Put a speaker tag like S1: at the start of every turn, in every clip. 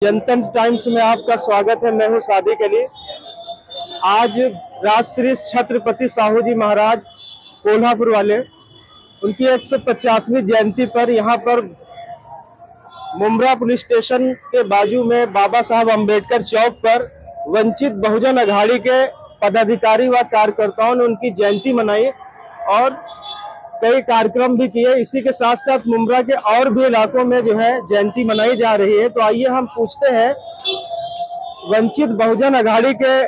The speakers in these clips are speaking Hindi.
S1: जनता टाइम्स में आपका स्वागत है। मैं हूं सादिक अली। आज राजश्री छत्रपति साहू जी महाराज कोल्हापुर वाले, उनकी 150वीं जयंती पर यहाँ पर मुमरा पुलिस स्टेशन के बाजू में बाबा साहब अम्बेडकर चौक पर वंचित बहुजन अघाड़ी के पदाधिकारी व कार्यकर्ताओं ने उनकी जयंती मनाई और कई कार्यक्रम भी किए। इसी के साथ साथ मुमरा के और भी इलाकों में जो है जयंती मनाई जा रही है। तो आइए हम पूछते हैं वंचित बहुजन अघाड़ी के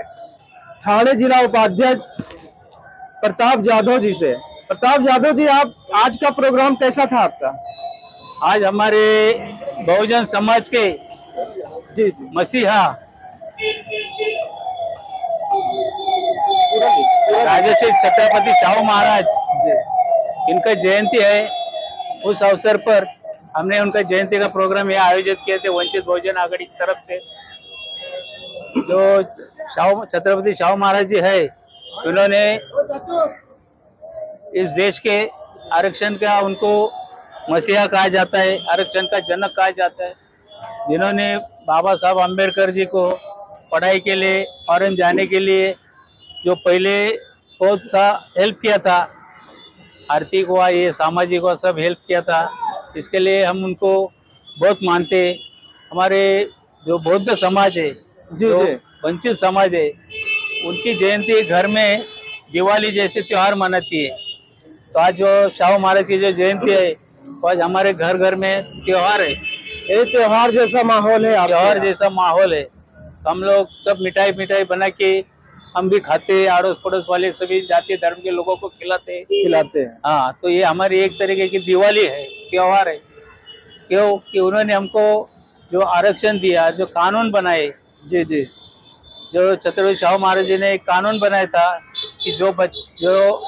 S1: ठाणे जिला उपाध्यक्ष प्रताप जाधव जी से। प्रताप जाधव जी, आप आज का प्रोग्राम कैसा था आपका?
S2: आज हमारे बहुजन समाज के
S1: जी
S2: मसीहा राजश्री छत्रपति साहू महाराज
S1: जी
S2: इनका जयंती है। उस अवसर पर हमने उनका जयंती का प्रोग्राम यहाँ आयोजित किए थे वंचित बहुजन आघाड़ी की तरफ से। जो छत्रपति साहू महाराज जी है, उन्होंने इस देश के आरक्षण का, उनको मसीहा कहा जाता है, आरक्षण का जनक कहा जाता है, जिन्होंने बाबा साहब अम्बेडकर जी को पढ़ाई के लिए, फॉरेन जाने के लिए जो पहले बहुत सा हेल्प किया था, आर्थिक हुआ, ये सामाजिक हुआ, सब हेल्प किया था। इसके लिए हम उनको बहुत मानते। हमारे जो बौद्ध समाज है, जो वंचित समाज है, उनकी जयंती घर में दिवाली जैसे त्योहार मनाती है। तो आज जो साहू महाराज की जो जयंती है, तो आज हमारे घर घर में त्योहार है।
S1: ये त्योहार जैसा माहौल है,
S2: त्योहार जैसा माहौल है। हम लोग सब मिठाई बना के हम भी खाते, अड़ोस पड़ोस वाले सभी जाति धर्म के लोगों को खिलाते हैं। हाँ, तो ये हमारी एक तरीके की दिवाली है, त्योहार है। क्यों कि उन्होंने हमको जो आरक्षण दिया, जो कानून बनाए,
S1: जी
S2: जो छत्रपति साहू महाराज जी ने एक कानून बनाया था कि जो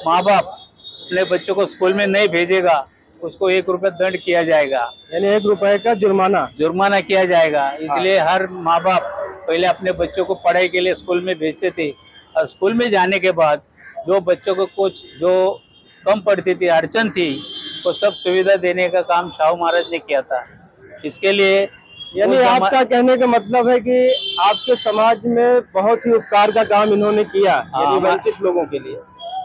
S2: माँ बाप अपने बच्चों को स्कूल में नहीं भेजेगा, उसको 1 रुपया दंड किया जाएगा,
S1: यानी 1 रुपए का जुर्माना
S2: किया जाएगा। इसलिए हर माँ बाप पहले अपने बच्चों को पढ़ाई के लिए स्कूल में भेजते थे, और स्कूल में जाने के बाद जो बच्चों को कुछ जो कम पड़ती थी, अड़चन थी, वो सब सुविधा देने का काम साहू महाराज ने किया था। इसके लिए
S1: यानी आपका कहने का मतलब है कि आपके समाज में बहुत ही उपकार का काम इन्होंने किया, वंचित लोगों के लिए।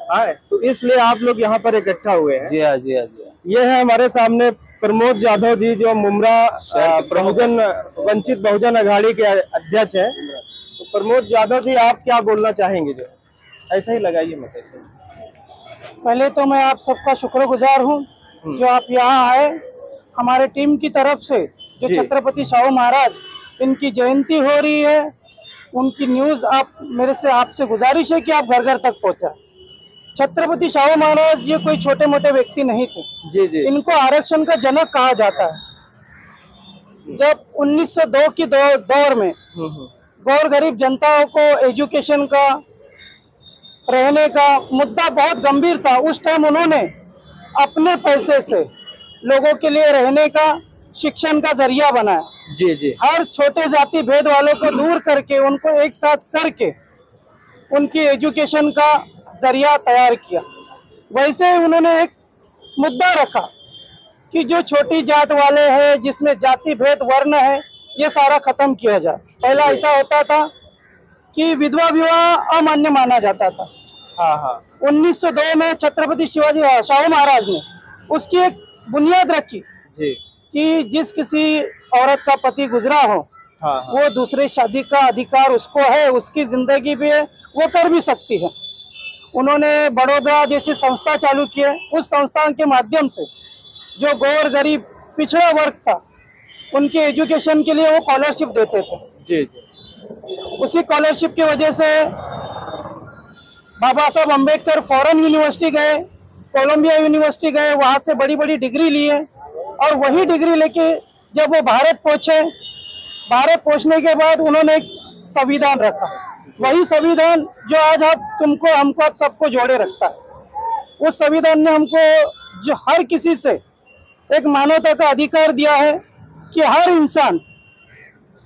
S1: हाँ, तो इसलिए आप लोग यहाँ पर इकट्ठा हुए हैं।
S2: जी हाँ।
S1: ये है हमारे सामने प्रमोद जाधव जी, जो मुमरा वंचित बहुजन अघाड़ी के अध्यक्ष हैं। तो प्रमोद जाधव जी, आप क्या बोलना चाहेंगे? जो ऐसा ही लगाइए मत ऐसे।
S3: पहले तो मैं आप सबका शुक्रगुजार हूँ जो आप यहाँ आए। हमारे टीम की तरफ से जो छत्रपति साहू महाराज, इनकी जयंती हो रही है, उनकी न्यूज़ आपसे गुजारिश है कि आप घर घर तक पहुँचा। छत्रपति साहू महाराज ये कोई छोटे मोटे व्यक्ति नहीं थे।
S1: जी।
S3: इनको आरक्षण का जनक कहा जाता है। जब 1902 की दौर में गौर गरीब जनताओं को एजुकेशन का, रहने का मुद्दा बहुत गंभीर था, उस टाइम उन्होंने अपने पैसे से लोगों के लिए रहने का, शिक्षण का जरिया बनाया।
S1: जी।
S3: हर छोटे जाति भेद वालों को दूर करके, उनको एक साथ करके उनकी एजुकेशन का जरिया तैयार किया। वैसे उन्होंने एक मुद्दा रखा कि जो छोटी जात वाले हैं, जिसमें जाति भेद वर्ण है, ये सारा खत्म किया जाए। पहला ऐसा होता था कि विधवा विवाह अमान्य माना जाता था।
S1: हाँ।
S3: 1902 में छत्रपति शिवाजी साहू महाराज ने उसकी एक बुनियाद रखी कि जिस किसी औरत का पति गुजरा हो, वो दूसरे शादी का अधिकार उसको है, उसकी जिंदगी भी है, वो कर भी सकती है। उन्होंने बड़ौदा जैसी संस्था चालू की है। उस संस्था के माध्यम से जो गौर गरीब पिछड़ा वर्ग था, उनके एजुकेशन के लिए वो स्कॉलरशिप देते थे।
S1: जी।
S3: उसी स्कॉलरशिप की वजह से बाबा साहब अम्बेडकर फॉरेन यूनिवर्सिटी गए, कोलंबिया यूनिवर्सिटी गए, वहाँ से बड़ी बड़ी डिग्री ली है। और वही डिग्री लेके जब वो भारत पहुँचे, भारत पहुँचने के बाद उन्होंने एक संविधान रखा। वही संविधान जो आज हमको आप सबको जोड़े रखता है। उस संविधान ने हमको जो हर किसी से एक मानवता का अधिकार दिया है कि हर इंसान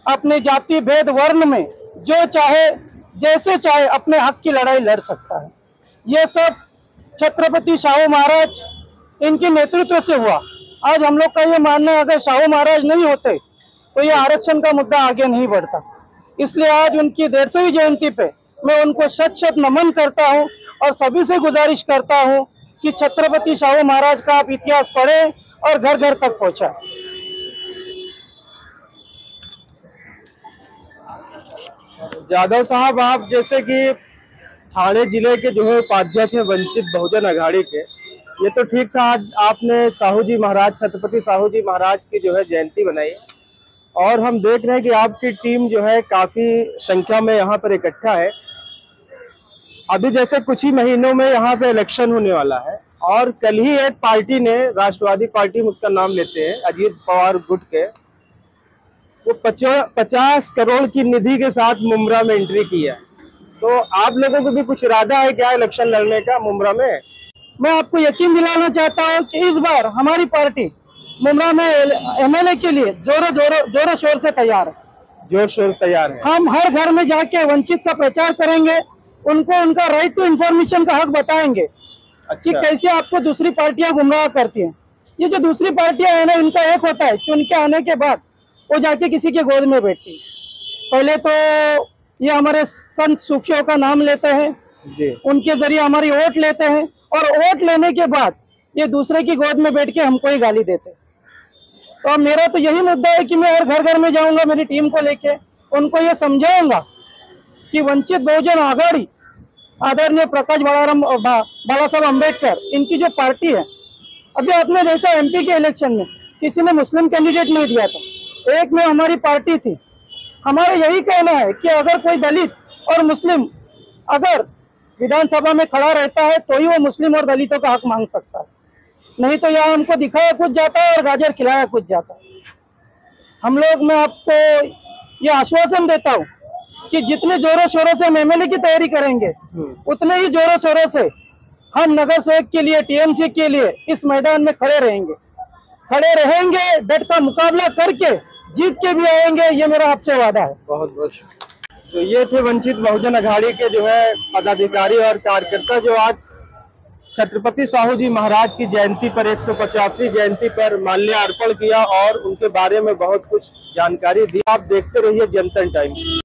S3: अपने जाति भेद वर्ण में जो चाहे, जैसे चाहे, अपने हक की लड़ाई लड़ सकता है। ये सब छत्रपति साहू महाराज इनके नेतृत्व से हुआ। आज हम लोग का ये मानना है, अगर शाहू महाराज नहीं होते तो ये आरक्षण का मुद्दा आगे नहीं बढ़ता। इसलिए आज उनकी 150वीं जयंती पे मैं उनको शत शत नमन करता हूँ और सभी से गुजारिश करता हूँ कि छत्रपति शाहू महाराज का आप इतिहास पढ़ें और घर घर तक पहुँचाएं।
S1: जाधव साहब, आप जैसे कि ठाणे जिले के जो है उपाध्यक्ष हैं वंचित बहुजन अघाड़ी के, ये तो ठीक था, आज आपने साहू जी महाराज, छत्रपति साहू जी महाराज की जो है जयंती बनाई और हम देख रहे हैं कि आपकी टीम जो है काफी संख्या में यहाँ पर इकट्ठा है। अभी जैसे कुछ ही महीनों में यहाँ पे इलेक्शन होने वाला है और कल ही एक पार्टी ने, राष्ट्रवादी पार्टी में उसका नाम लेते हैं, अजीत पवार गुट के, वो 50 करोड़ की निधि के साथ मुमरा में एंट्री की है। तो आप लोगों को भी कुछ इरादा है क्या इलेक्शन लड़ने का मुमरा में?
S3: मैं आपको यकीन दिलाना चाहता हूं कि इस बार हमारी पार्टी मुमरा में एमएलए के लिए जोरों शोर से तैयार है।
S1: जोर शोर तैयार है।
S3: हम हर घर में जाके वंचित का प्रचार करेंगे, उनको उनका राइट टू इन्फॉर्मेशन का हक बताएंगे। कि कैसे आपको दूसरी पार्टियां गुमराह करती हैं। ये जो दूसरी पार्टियां है ना, इनका एक होता है, चुन के आने के बाद वो जाके किसी के गोद में बैठती है। पहले तो ये हमारे संत सूफियों का नाम लेते हैं
S1: जी, उनके
S3: जरिए हमारी वोट लेते हैं और वोट लेने के बाद ये दूसरे की गोद में बैठ के हमको ही गाली देते हैं। तो मेरा तो यही मुद्दा है कि मैं हर घर घर में जाऊंगा, मेरी टीम को लेके उनको ये समझाऊंगा कि वंचित बहुजन आघाड़ी, आदरणीय प्रकाश बाला साहब अम्बेडकर, इनकी जो पार्टी है, अभी आपने देखा एमपी के इलेक्शन में किसी ने मुस्लिम कैंडिडेट नहीं दिया था, एक में हमारी पार्टी थी। हमारा यही कहना है कि अगर कोई दलित और मुस्लिम अगर विधानसभा में खड़ा रहता है तो ही वो मुस्लिम और दलितों का हक मांग सकता है, नहीं तो यहाँ हमको दिखाया कुछ जाता है और गाजर खिलाया कुछ जाता है। हम लोग, मैं आपको ये आश्वासन देता हूँ कि जितने जोरों शोरों से हम एमएलए की तैयारी करेंगे, उतने ही जोरों शोरों से हम नगर सेवक के लिए, टीएमसी के लिए इस मैदान में खड़े रहेंगे, डट का मुकाबला करके जीत के भी आएंगे, ये मेरा आपसे वादा है।
S1: बहुत बहुत। तो ये थे वंचित बहुजन अघाड़ी के जो है पदाधिकारी और कार्यकर्ता, जो आज छत्रपति साहू जी महाराज की जयंती पर, 150वीं जयंती पर माल्यार्पण किया और उनके बारे में बहुत कुछ जानकारी दी। आप देखते रहिए जनता टाइम्स।